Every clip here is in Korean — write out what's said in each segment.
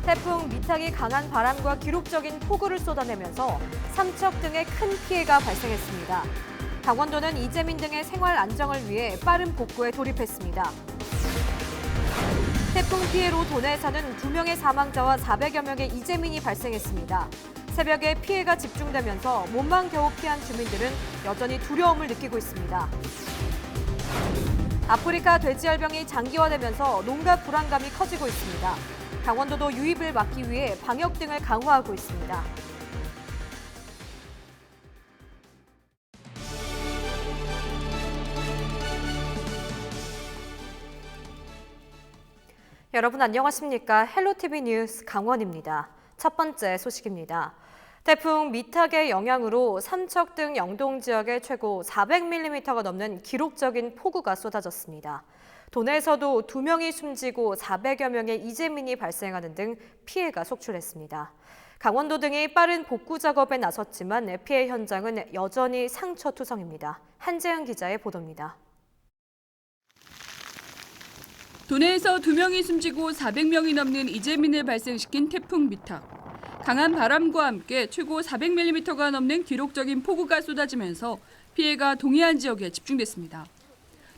태풍 미탁이 강한 바람과 기록적인 폭우를 쏟아내면서 삼척 등에 큰 피해가 발생했습니다. 강원도는 이재민 등의 생활 안정을 위해 빠른 복구에 돌입했습니다. 태풍 피해로 도내에 사는 2명의 사망자와 400여 명의 이재민이 발생했습니다. 새벽에 피해가 집중되면서 몸만 겨우 피한 주민들은 여전히 두려움을 느끼고 있습니다. 아프리카 돼지열병이 장기화되면서 농가 불안감이 커지고 있습니다. 강원도도 유입을 막기 위해 방역 등을 강화하고 있습니다. 여러분 안녕하십니까? 헬로티비 뉴스 강원입니다. 첫 번째 소식입니다. 태풍 미탁의 영향으로 삼척 등 영동 지역에 최고 400mm가 넘는 기록적인 폭우가 쏟아졌습니다. 도내에서도 2명이 숨지고 400여 명의 이재민이 발생하는 등 피해가 속출했습니다. 강원도 등이 빠른 복구 작업에 나섰지만 피해 현장은 여전히 상처투성입니다. 한재은 기자의 보도입니다. 도내에서 2명이 숨지고 400명이 넘는 이재민을 발생시킨 태풍 미탁. 강한 바람과 함께 최고 400mm가 넘는 기록적인 폭우가 쏟아지면서 피해가 동해안 지역에 집중됐습니다.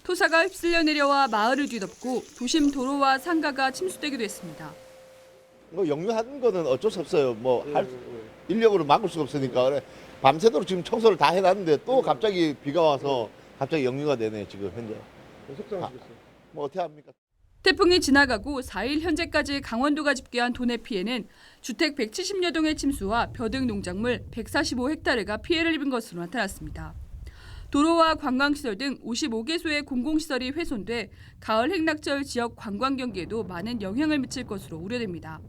토사가 휩쓸려 내려와 마을을 뒤덮고 도심 도로와 상가가 침수되기도 했습니다. 역류하는 거는 어쩔 수 없어요. 인력으로 막을 수가 없으니까. 그래. 밤새도록 지금 청소를 다 해놨는데 또 갑자기 비가 와서 갑자기 역류가 되네 지금 현재. 속상하시겠어요. 어떻게 합니까? 태풍이 지나가고 4일 현재까지 강원도가 집계한 도내 피해는 주택 170여 동의 침수와 벼등 농작물 145헥타르가 피해를 입은 것으로 나타났습니다. 도로와 관광시설 등 55개소의 공공시설이 훼손돼 가을 행락절 지역 관광 경기에도 많은 영향을 미칠 것으로 우려됩니다.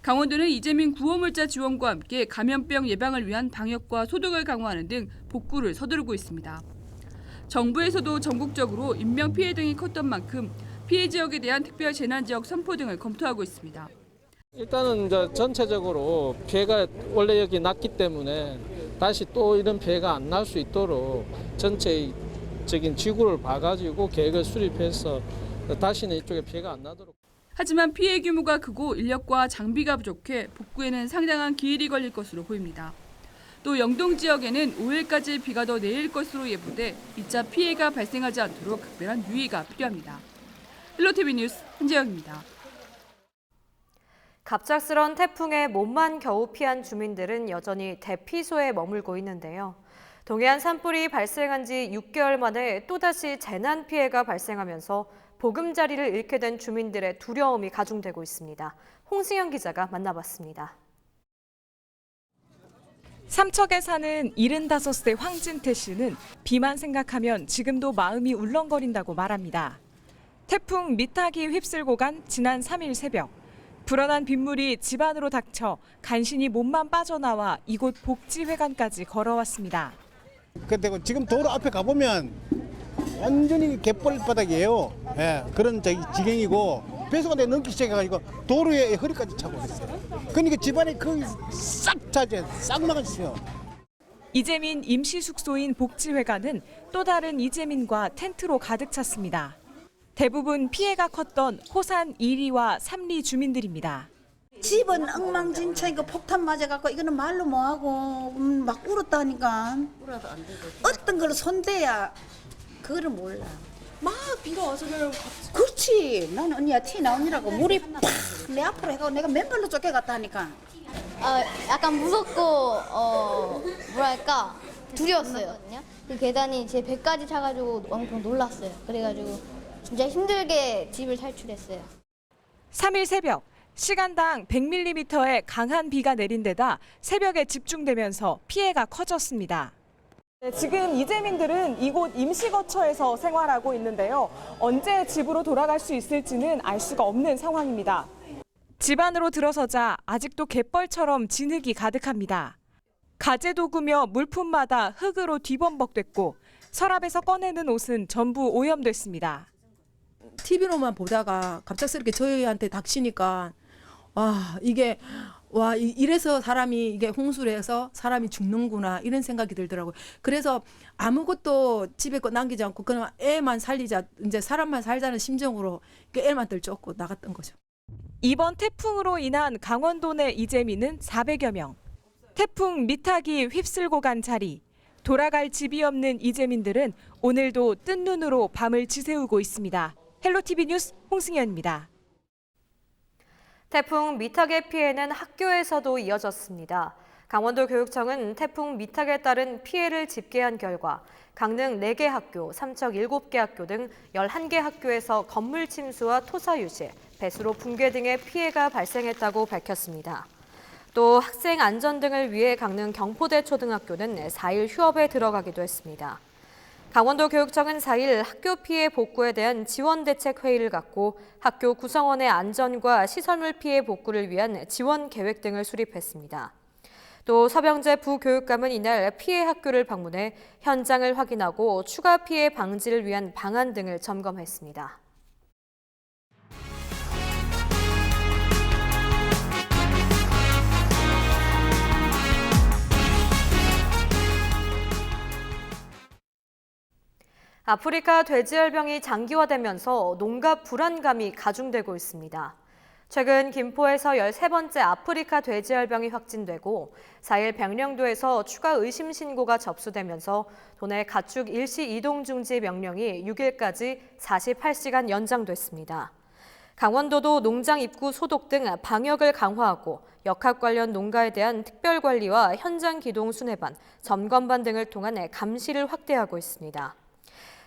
강원도는 이재민 구호물자 지원과 함께 감염병 예방을 위한 방역과 소독을 강화하는 등 복구를 서두르고 있습니다. 정부에서도 전국적으로 인명피해 등이 컸던 만큼 피해 지역에 대한 특별 재난지역 선포 등을 검토하고 있습니다. 일단은 이제 전체적으로 피해가 원래 여기 났기 때문에 다시 또 이런 피해가 안 날 수 있도록 전체적인 지구를 봐가지고 계획을 수립해서 다시는 이쪽에 피해가 안 나도록. 하지만 피해 규모가 크고 인력과 장비가 부족해 복구에는 상당한 기일이 걸릴 것으로 보입니다. 또 영동 지역에는 5일까지 비가 더 내릴 것으로 예보돼 2차 피해가 발생하지 않도록 각별한 유의가 필요합니다. 헬로티비 뉴스 한재영입니다. 갑작스런 태풍에 몸만 겨우 피한 주민들은 여전히 대피소에 머물고 있는데요. 동해안 산불이 발생한 지 6개월 만에 또다시 재난 피해가 발생하면서 보금자리를 잃게 된 주민들의 두려움이 가중되고 있습니다. 홍승현 기자가 만나봤습니다. 삼척에 사는 75세 황진태 씨는 비만 생각하면 지금도 마음이 울렁거린다고 말합니다. 태풍 미탁이 휩쓸고 간 지난 3일 새벽, 불어난 빗물이 집 안으로 닥쳐 간신히 몸만 빠져나와 이곳 복지회관까지 걸어왔습니다. 근데 지금 도로 앞에 가보면 완전히 갯벌바닥이에요. 예, 그런 지경이고 배수가 내 넘기 시작해가지고 도로에 허리까지 차고 있어요. 그러니까 집안에 거의 싹 차죠. 싹 막았어요. 이재민 임시숙소인 복지회관은 또 다른 이재민과 텐트로 가득 찼습니다. 대부분 피해가 컸던 호산 1리와 3리 주민들입니다. 집은 엉망진창이고 폭탄 맞아갖고 이거는 말로 뭐하고 막 울었다니까. 어떤 걸 손대야 그거를 몰라. 막 비가 와서 그냥 그렇지. 나는 언니야 티 나오니라고 물이 팍 내 앞으로 해가지고 내가 맨발로 쫓겨갔다 하니까. 약간 무섭고 뭐랄까 두려웠어요. 그 계단이 제 배까지 차가지고 엄청 놀랐어요. 그래가지고 진짜 힘들게 집을 탈출했어요. 3일 새벽, 시간당 100mm의 강한 비가 내린 데다 새벽에 집중되면서 피해가 커졌습니다. 지금 이재민들은 이곳 임시거처에서 생활하고 있는데요. 언제 집으로 돌아갈 수 있을지는 알 수가 없는 상황입니다. 집 안으로 들어서자 아직도 갯벌처럼 진흙이 가득합니다. 가재 도구며 물품마다 흙으로 뒤범벅됐고 서랍에서 꺼내는 옷은 전부 오염됐습니다. TV로만 보다가 갑작스럽게 저희한테 닥치니까 이래서 사람이 이게 홍수를 해서 사람이 죽는구나 이런 생각이 들더라고요. 그래서 아무것도 집에 거 남기지 않고 그냥 애만 살리자, 이제 사람만 살자는 심정으로 애만 들쫓고 나갔던 거죠. 이번 태풍으로 인한 강원도 내 이재민은 400여 명. 태풍 미탁이 휩쓸고 간 자리. 돌아갈 집이 없는 이재민들은 오늘도 뜬 눈으로 밤을 지새우고 있습니다. 헬로티비 뉴스 홍승현입니다. 태풍 미탁의 피해는 학교에서도 이어졌습니다. 강원도 교육청은 태풍 미탁에 따른 피해를 집계한 결과 강릉 4개 학교, 삼척 7개 학교 등 11개 학교에서 건물 침수와 토사 유실, 배수로 붕괴 등의 피해가 발생했다고 밝혔습니다. 또 학생 안전 등을 위해 강릉 경포대 초등학교는 4일 휴업에 들어가기도 했습니다. 강원도 교육청은 4일 학교 피해 복구에 대한 지원 대책 회의를 갖고 학교 구성원의 안전과 시설물 피해 복구를 위한 지원 계획 등을 수립했습니다. 또 서병재 부교육감은 이날 피해 학교를 방문해 현장을 확인하고 추가 피해 방지를 위한 방안 등을 점검했습니다. 아프리카 돼지열병이 장기화되면서 농가 불안감이 가중되고 있습니다. 최근 김포에서 13번째 아프리카 돼지열병이 확진되고 4일 백령도에서 추가 의심 신고가 접수되면서 도내 가축 일시 이동 중지 명령이 6일까지 48시간 연장됐습니다. 강원도도 농장 입구 소독 등 방역을 강화하고 역학 관련 농가에 대한 특별 관리와 현장 기동 순회반, 점검반 등을 통한 감시를 확대하고 있습니다.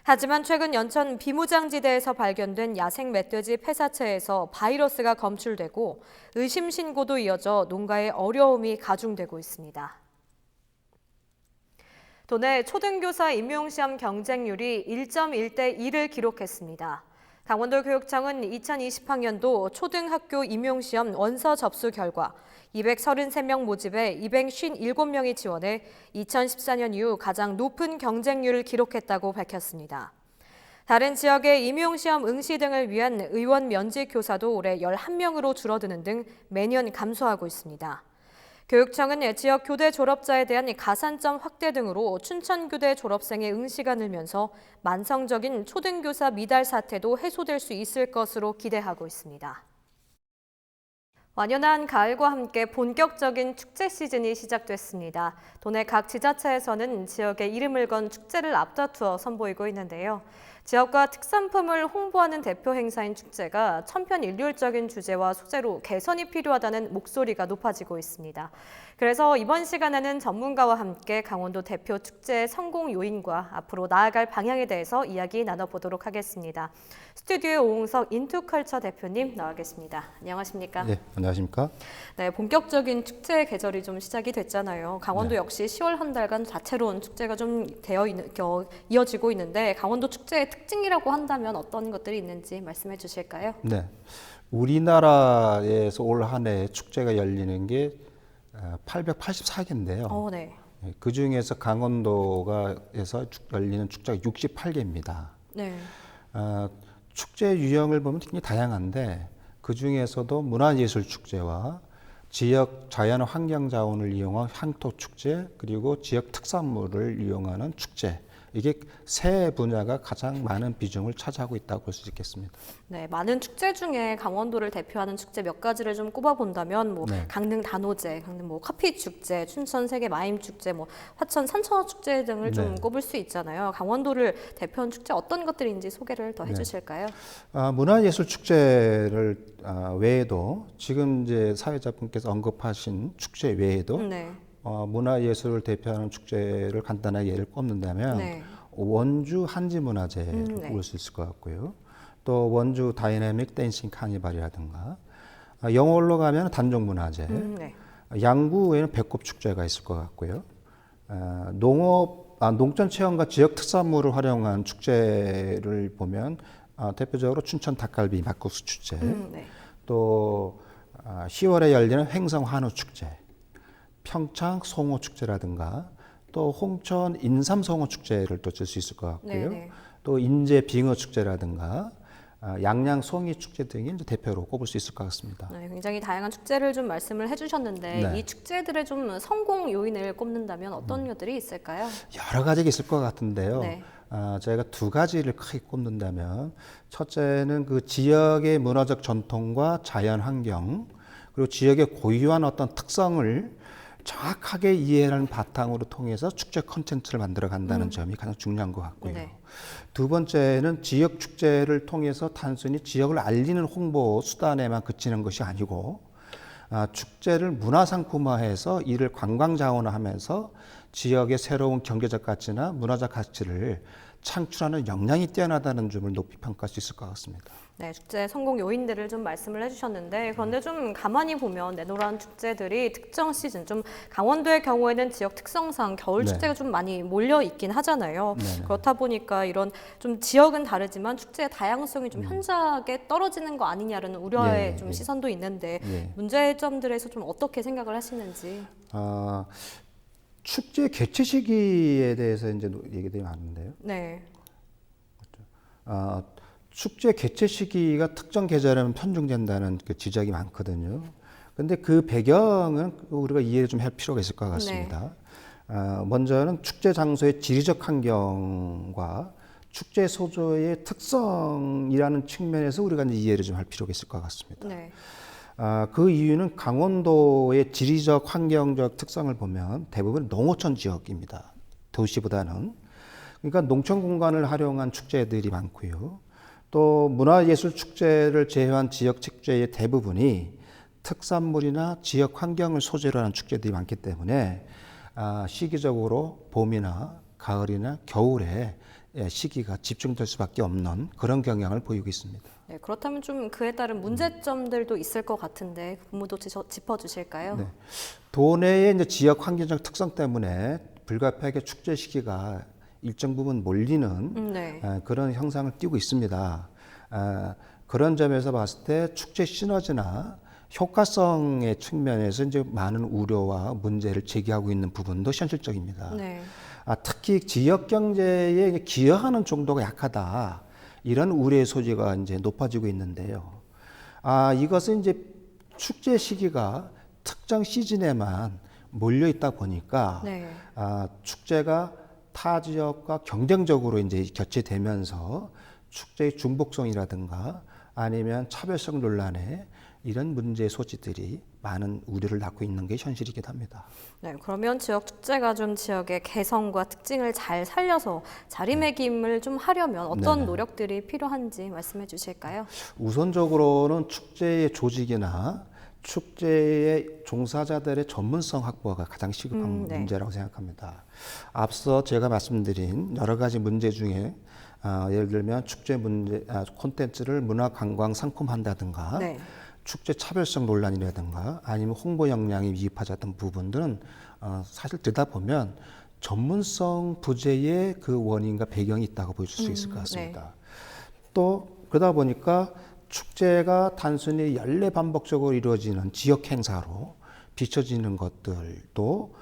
하지만 최근 연천 비무장지대에서 발견된 야생 멧돼지 폐사체에서 바이러스가 검출되고 의심 신고도 이어져 농가의 어려움이 가중되고 있습니다. 도내 초등교사 임용시험 경쟁률이 1.1대 2를 기록했습니다. 강원도 교육청은 2020학년도 초등학교 임용시험 원서 접수 결과 233명 모집에 257명이 지원해 2014년 이후 가장 높은 경쟁률을 기록했다고 밝혔습니다. 다른 지역의 임용시험 응시 등을 위한 의원 면직 교사도 올해 11명으로 줄어드는 등 매년 감소하고 있습니다. 교육청은 지역 교대 졸업자에 대한 가산점 확대 등으로 춘천교대 졸업생의 응시가 늘면서 만성적인 초등교사 미달 사태도 해소될 수 있을 것으로 기대하고 있습니다. 완연한 가을과 함께 본격적인 축제 시즌이 시작됐습니다. 도내 각 지자체에서는 지역의 이름을 건 축제를 앞다투어 선보이고 있는데요. 지역과 특산품을 홍보하는 대표 행사인 축제가 천편일률적인 주제와 소재로 개선이 필요하다는 목소리가 높아지고 있습니다. 그래서 이번 시간에는 전문가와 함께 강원도 대표 축제의 성공 요인과 앞으로 나아갈 방향에 대해서 이야기 나눠보도록 하겠습니다. 스튜디오에 오홍석 인투컬처 대표님 나와 계십니다. 안녕하십니까? 네, 안녕하십니까? 네, 본격적인 축제 계절이 좀 시작이 됐잖아요. 강원도 역시 10월 한 달간 다채로운 축제가 좀 이어지고 있는데 강원도 축제의 특징이라고 한다면 어떤 것들이 있는지 말씀해 주실까요? 네, 우리나라에서 올 한 해 축제가 열리는 게 884개인데요. 네. 그 중에서 강원도가에서 열리는 축제가 68개입니다. 네. 축제 유형을 보면 굉장히 다양한데 그 중에서도 문화예술 축제와 지역 자연 환경 자원을 이용한 향토 축제 그리고 지역 특산물을 이용하는 축제 이게 세 분야가 가장 많은 비중을 차지하고 있다고 볼 수 있겠습니다. 네, 많은 축제 중에 강원도를 대표하는 축제 몇 가지를 좀 꼽아본다면 네. 강릉 단오제, 강릉 커피 축제, 춘천 세계 마임 축제, 화천 산천어 축제 등을 좀 네. 꼽을 수 있잖아요. 강원도를 대표하는 축제 어떤 것들인지 소개를 더 네. 해주실까요? 문화예술 축제를 외에도 지금 이제 사회자분께서 언급하신 축제 외에도 네. 문화예술을 대표하는 축제를 간단하게 예를 꼽는다면 네. 원주 한지문화제를 네. 꼽을 수 있을 것 같고요. 또 원주 다이내믹 댄싱 카니발이라든가 영월로 가면 단종문화제, 네. 양구에는 배꼽축제가 있을 것 같고요. 농촌체험과 지역 특산물을 활용한 축제를 보면 대표적으로 춘천 닭갈비 막국수 축제, 네. 또 10월에 열리는 횡성 한우 축제, 평창 송어 축제라든가 또 홍천 인삼 송어 축제를 또 줄 수 있을 것 같고요. 네네. 또 인제 빙어 축제라든가 양양 송이 축제 등이 이제 대표로 꼽을 수 있을 것 같습니다. 네, 굉장히 다양한 축제를 좀 말씀을 해주셨는데 네. 이 축제들의 좀 성공 요인을 꼽는다면 어떤 것들이 있을까요? 여러 가지가 있을 것 같은데요. 네. 제가 두 가지를 크게 꼽는다면 첫째는 그 지역의 문화적 전통과 자연 환경 그리고 지역의 고유한 어떤 특성을 정확하게 이해하는 바탕으로 통해서 축제 콘텐츠를 만들어 간다는 점이 가장 중요한 것 같고요. 네. 두 번째는 지역 축제를 통해서 단순히 지역을 알리는 홍보 수단에만 그치는 것이 아니고 축제를 문화상품화해서 이를 관광 자원화하면서 지역의 새로운 경제적 가치나 문화적 가치를 창출하는 역량이 뛰어나다는 점을 높이 평가할 수 있을 것 같습니다. 네, 축제 성공 요인들을 좀 말씀을 해주셨는데 그런데 좀 가만히 보면 내노란 축제들이 특정 시즌 좀 강원도의 경우에는 지역 특성상 겨울 네. 축제가 좀 많이 몰려 있긴 하잖아요. 네네. 그렇다 보니까 이런 좀 지역은 다르지만 축제의 다양성이 좀 현저하게 떨어지는 거 아니냐라는 우려의 예, 좀 예. 시선도 있는데 예. 문제점들에서 좀 어떻게 생각을 하시는지. 축제 개최 시기에 대해서 이제 얘기들이 많은데요. 네. 축제 개최 시기가 특정 계절에만 편중된다는 그 지적이 많거든요. 근데 그 배경은 우리가 이해를 좀 할 필요가 있을 것 같습니다. 먼저는 축제 장소의 지리적 환경과 축제 소조의 특성이라는 측면에서 우리가 이제 이해를 좀 할 필요가 있을 것 같습니다. 네. 그 이유는 강원도의 지리적 환경적 특성을 보면 대부분 농어촌 지역입니다. 도시보다는. 그러니까 농촌 공간을 활용한 축제들이 많고요. 또 문화예술 축제를 제외한 지역 축제의 대부분이 특산물이나 지역 환경을 소재로 하는 축제들이 많기 때문에 시기적으로 봄이나 가을이나 겨울에 시기가 집중될 수밖에 없는 그런 경향을 보이고 있습니다. 네, 그렇다면 좀 그에 따른 문제점들도 있을 것 같은데 그 부분도 짚어주실까요? 네. 도내의 이제 지역 환경적 특성 때문에 불가피하게 축제 시기가 일정 부분 몰리는 네. 그런 형상을 띠고 있습니다. 그런 점에서 봤을 때 축제 시너지나 효과성의 측면에서 이제 많은 우려와 문제를 제기하고 있는 부분도 현실적입니다. 네. 특히 지역 경제에 기여하는 정도가 약하다. 이런 우려의 소지가 이제 높아지고 있는데요. 이것은 이제 축제 시기가 특정 시즌에만 몰려 있다 보니까 네. 축제가 타 지역과 경쟁적으로 이제 교체되면서 축제의 중복성이라든가 아니면 차별성 논란에 이런 문제 소지들이 많은 우려를 낳고 있는 게 현실이기도 합니다. 네, 그러면 지역 축제가 좀 지역의 개성과 특징을 잘 살려서 자리매김을 좀 하려면 어떤 네네. 노력들이 필요한지 말씀해 주실까요? 우선적으로는 축제의 조직이나 축제의 종사자들의 전문성 확보가 가장 시급한 네. 문제라고 생각합니다. 앞서 제가 말씀드린 여러 가지 문제 중에 예를 들면 축제 문제 콘텐츠를 문화 관광 상품한다든가 네. 축제 차별성 논란이라든가 아니면 홍보 역량이 미흡하자던 부분들은 사실 듣다 보면 전문성 부재의 그 원인과 배경이 있다고 보여줄 수 있을 것 같습니다. 또 그러다 보니까 축제가 단순히 연례 반복적으로 이루어지는 지역 행사로 비춰지는 것들도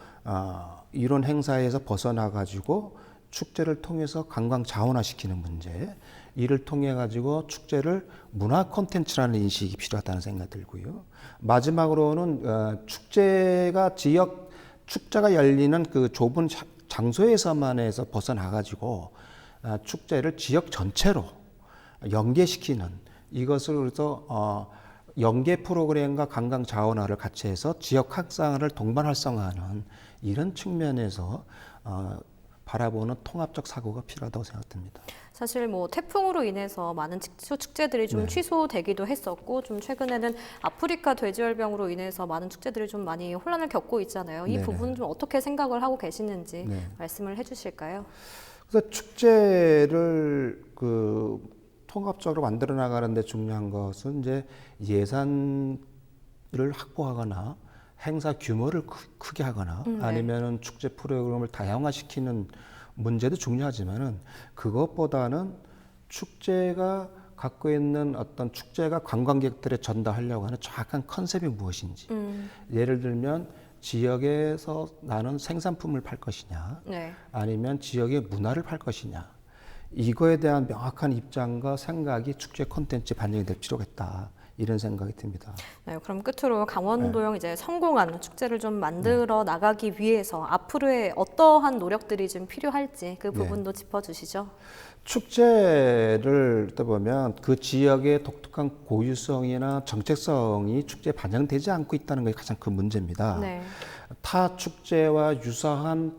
이런 행사에서 벗어나 가지고 축제를 통해서 관광 자원화시키는 문제, 이를 통해 가지고 축제를 문화 콘텐츠라는 인식이 필요하다는 생각이 들고요. 마지막으로는 축제가 열리는 그 좁은 장소에서만에서 벗어나 가지고 축제를 지역 전체로 연계시키는 이것을 그래서 연계 프로그램과 관광 자원화를 같이 해서 지역 확산을 동반 활성화하는 이런 측면에서 바라보는 통합적 사고가 필요하다고 생각됩니다. 사실 뭐 태풍으로 인해서 많은 축제들이 좀 네. 취소되기도 했었고 좀 최근에는 아프리카 돼지열병으로 인해서 많은 축제들이 좀 많이 혼란을 겪고 있잖아요. 이 네네. 부분 좀 어떻게 생각을 하고 계시는지 네. 말씀을 해주실까요? 그래서 축제를 통합적으로 만들어 나가는데 중요한 것은 이제 예산을 확보하거나 행사 규모를 크게 하거나 네. 아니면은 축제 프로그램을 다양화시키는 문제도 중요하지만은 그것보다는 축제가 갖고 있는 어떤 축제가 관광객들에 전달하려고 하는 정확한 컨셉이 무엇인지 예를 들면 지역에서 나는 생산품을 팔 것이냐 네. 아니면 지역의 문화를 팔 것이냐 이거에 대한 명확한 입장과 생각이 축제 콘텐츠에 반영이 될 필요가 있다. 이런 생각이 듭니다. 네, 그럼 끝으로 강원도형 이제 성공한 축제를 좀 만들어 나가기 위해서 앞으로의 어떠한 노력들이 좀 필요할지 그 부분도 짚어주시죠. 축제를 듣다 보면 그 지역의 독특한 고유성이나 정체성이 축제에 반영되지 않고 있다는 게 가장 큰 문제입니다. 네. 타 축제와 유사한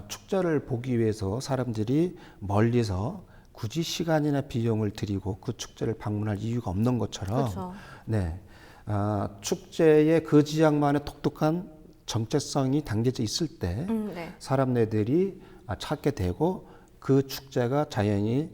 축제를 보기 위해서 사람들이 멀리서 굳이 시간이나 비용을 들이고 그 축제를 방문할 이유가 없는 것처럼 그렇죠. 네, 축제의 그 지역만의 독특한 정체성이 담겨져 있을 때 네. 사람들이 찾게 되고 그 축제가 자연히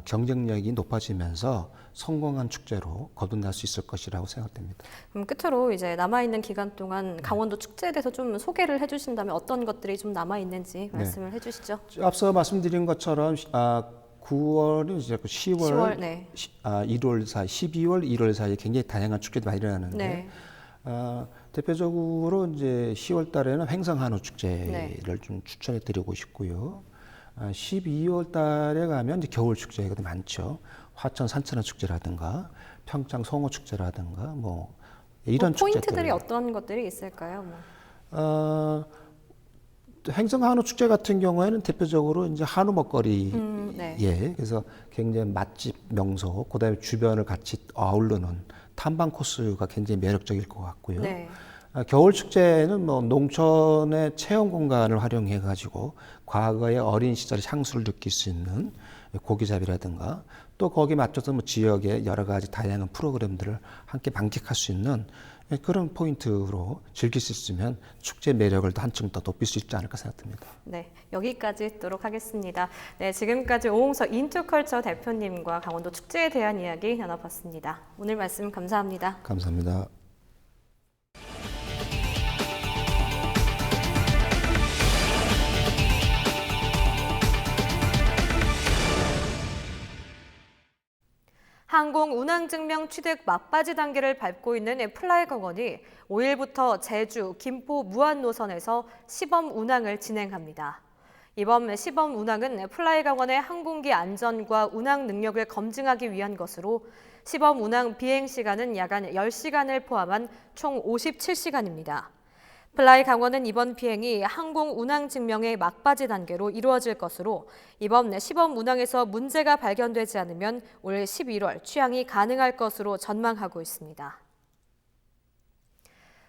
경쟁력이 높아지면서 성공한 축제로 거듭날 수 있을 것이라고 생각됩니다. 그럼 끝으로 이제 남아있는 기간 동안 강원도 축제에 대해서 좀 소개를 해주신다면 어떤 것들이 좀 남아있는지 말씀을 해주시죠. 앞서 말씀드린 것처럼 9월은 이제 10월, 네. 1월 사이, 12월, 1월 사이에 굉장히 다양한 축제들이 많이 일어나는데 네. 대표적으로 이제 10월 달에는 횡성한우 축제를 좀 추천해 드리고 싶고요. 12월 달에 가면 이제 겨울 축제가 많죠. 화천 산천어 축제라든가 평창 송어 축제라든가 뭐 이런 포인트들이 축제들. 어떤 것들이 있을까요? 횡성한우 축제 같은 경우에는 대표적으로 이제 한우 먹거리, 네. 예, 그래서 굉장히 맛집 명소, 그다음에 주변을 같이 어우르는 탐방 코스가 굉장히 매력적일 것 같고요. 네. 겨울 축제는 뭐 농촌의 체험 공간을 활용해 가지고 과거의 어린 시절의 향수를 느낄 수 있는 고기잡이라든가 또 거기에 맞춰서 뭐 지역의 여러 가지 다양한 프로그램들을 함께 만끽할 수 있는 그런 포인트로 즐길 수 있으면 축제 매력을 한층 더 높일 수 있지 않을까 생각됩니다. 네, 여기까지 듣도록 하겠습니다. 네, 지금까지 오홍서 인투컬처 대표님과 강원도 축제에 대한 이야기 나눠봤습니다. 오늘 말씀 감사합니다. 감사합니다. 항공 운항증명 취득 막바지 단계를 밟고 있는 플라이강원이 5일부터 제주, 김포, 무안 노선에서 시범 운항을 진행합니다. 이번 시범 운항은 플라이강원의 항공기 안전과 운항 능력을 검증하기 위한 것으로 시범 운항 비행 시간은 약 10시간을 포함한 총 57시간입니다. 플라이강원은 이번 비행이 항공 운항 증명의 막바지 단계로 이루어질 것으로 이번 시범 운항에서 문제가 발견되지 않으면 올 11월 취항이 가능할 것으로 전망하고 있습니다.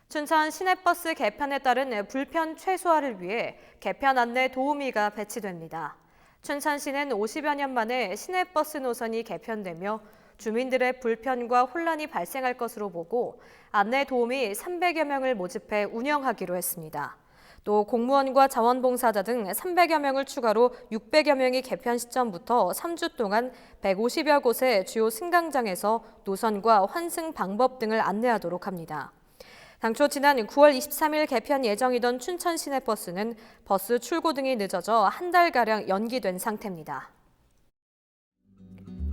춘천 시내버스 개편에 따른 불편 최소화를 위해 개편 안내 도우미가 배치됩니다. 춘천시는 50여 년 만에 시내버스 노선이 개편되며 주민들의 불편과 혼란이 발생할 것으로 보고 안내 도우미 300여 명을 모집해 운영하기로 했습니다. 또 공무원과 자원봉사자 등 300여 명을 추가로 600여 명이 개편 시점부터 3주 동안 150여 곳의 주요 승강장에서 노선과 환승 방법 등을 안내하도록 합니다. 당초 지난 9월 23일 개편 예정이던 춘천 시내버스는 버스 출고 등이 늦어져 한 달가량 연기된 상태입니다.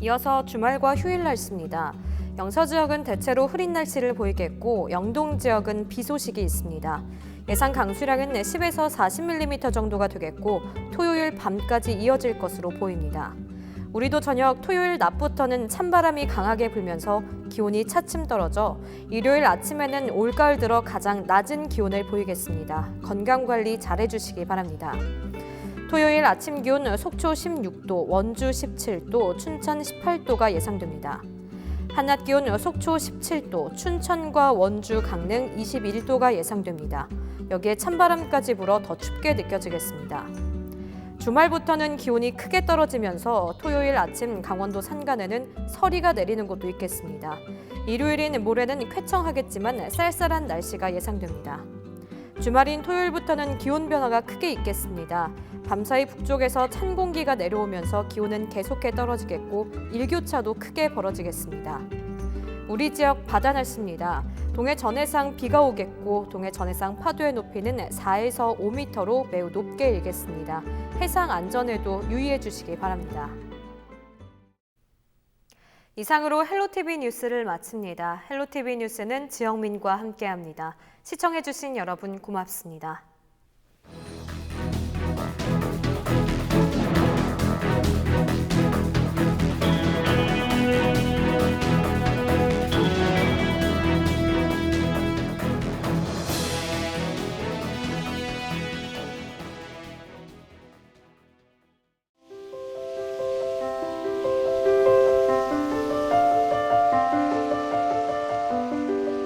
이어서 주말과 휴일 날씨입니다. 영서 지역은 대체로 흐린 날씨를 보이겠고 영동 지역은 비 소식이 있습니다. 예상 강수량은 10에서 40mm 정도가 되겠고 토요일 밤까지 이어질 것으로 보입니다. 우리도 저녁 토요일 낮부터는 찬바람이 강하게 불면서 기온이 차츰 떨어져 일요일 아침에는 올가을 들어 가장 낮은 기온을 보이겠습니다. 건강관리 잘해주시기 바랍니다. 토요일 아침 기온 속초 16도, 원주 17도, 춘천 18도가 예상됩니다. 한낮 기온 속초 17도, 춘천과 원주, 강릉 21도가 예상됩니다. 여기에 찬바람까지 불어 더 춥게 느껴지겠습니다. 주말부터는 기온이 크게 떨어지면서 토요일 아침 강원도 산간에는 서리가 내리는 곳도 있겠습니다. 일요일인 모레는 쾌청하겠지만 쌀쌀한 날씨가 예상됩니다. 주말인 토요일부터는 기온 변화가 크게 있겠습니다. 밤사이 북쪽에서 찬 공기가 내려오면서 기온은 계속해 떨어지겠고 일교차도 크게 벌어지겠습니다. 우리 지역 바다 날씨입니다. 동해 전해상 비가 오겠고 동해 전해상 파도의 높이는 4에서 5m로 매우 높게 일겠습니다. 해상 안전에도 유의해 주시기 바랍니다. 이상으로 헬로티비 뉴스를 마칩니다. 헬로티비 뉴스는 지영민과 함께합니다. 시청해 주신 여러분 고맙습니다.